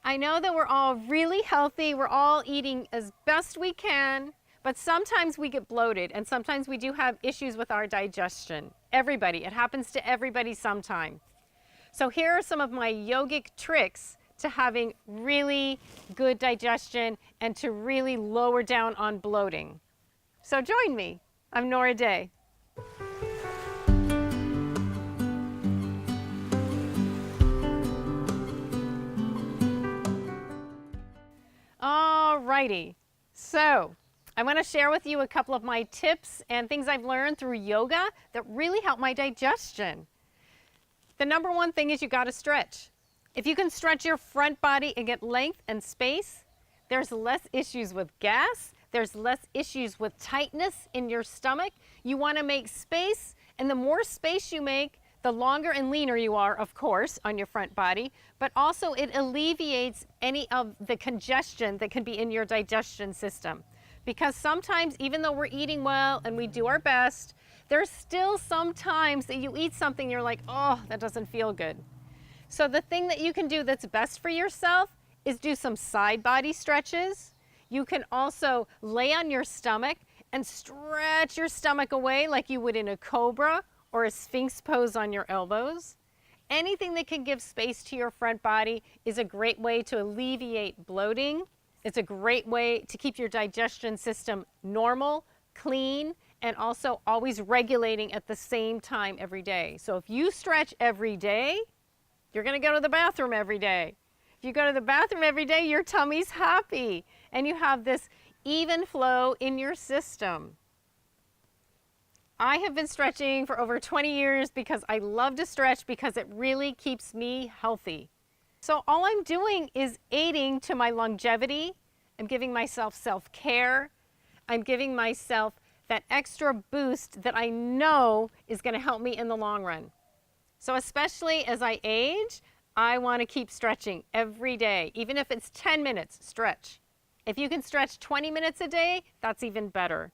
I know that we're all really healthy. We're all eating as best we can, but sometimes we get bloated and sometimes we do have issues with our digestion. Everybody, it happens to everybody sometime. So here are some of my yogic tricks to having really good digestion and to really lower down on bloating. So join me. I'm Nora Day. Alrighty, so I want to share with you a couple of my tips and things I've learned through yoga that really help my digestion. The number one thing is you got to stretch. If you can stretch your front body and get length and space, there's less issues with gas, there's less issues with tightness in your stomach. You want to make space, and the more space you make, the longer and leaner you are, of course, on your front body, but also it alleviates any of the congestion that can be in your digestion system. Because sometimes, even though we're eating well and we do our best, there's still some times that you eat something you're like, oh, that doesn't feel good. So the thing that you can do that's best for yourself is do some side body stretches. You can also lay on your stomach and stretch your stomach away like you would in a cobra or a sphinx pose on your elbows. Anything that can give space to your front body is a great way to alleviate bloating. It's a great way to keep your digestion system normal, clean, and also always regulating at the same time every day. So if you stretch every day, you're going to go to the bathroom every day. If you go to the bathroom every day, your tummy's happy, and you have this even flow in your system. I have been stretching for over 20 years because I love to stretch because it really keeps me healthy. So all I'm doing is aiding to my longevity. I'm giving myself self-care. I'm giving myself that extra boost that I know is going to help me in the long run. So especially as I age, I want to keep stretching every day. Even if it's 10 minutes, stretch. If you can stretch 20 minutes a day, that's even better.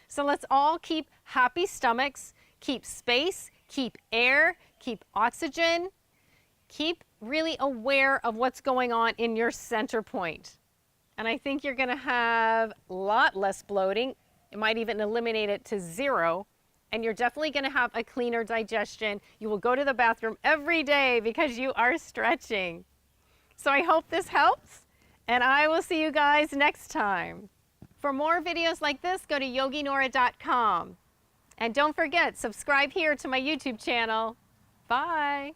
So let's all keep happy stomachs, keep space, keep air, keep oxygen, keep really aware of what's going on in your center point. And I think you're going to have a lot less bloating. It might even eliminate it to zero. And you're definitely going to have a cleaner digestion. You will go to the bathroom every day because you are stretching. So I hope this helps, and I will see you guys next time. For more videos like this, go to yoginora.com. And don't forget, subscribe here to my YouTube channel. Bye.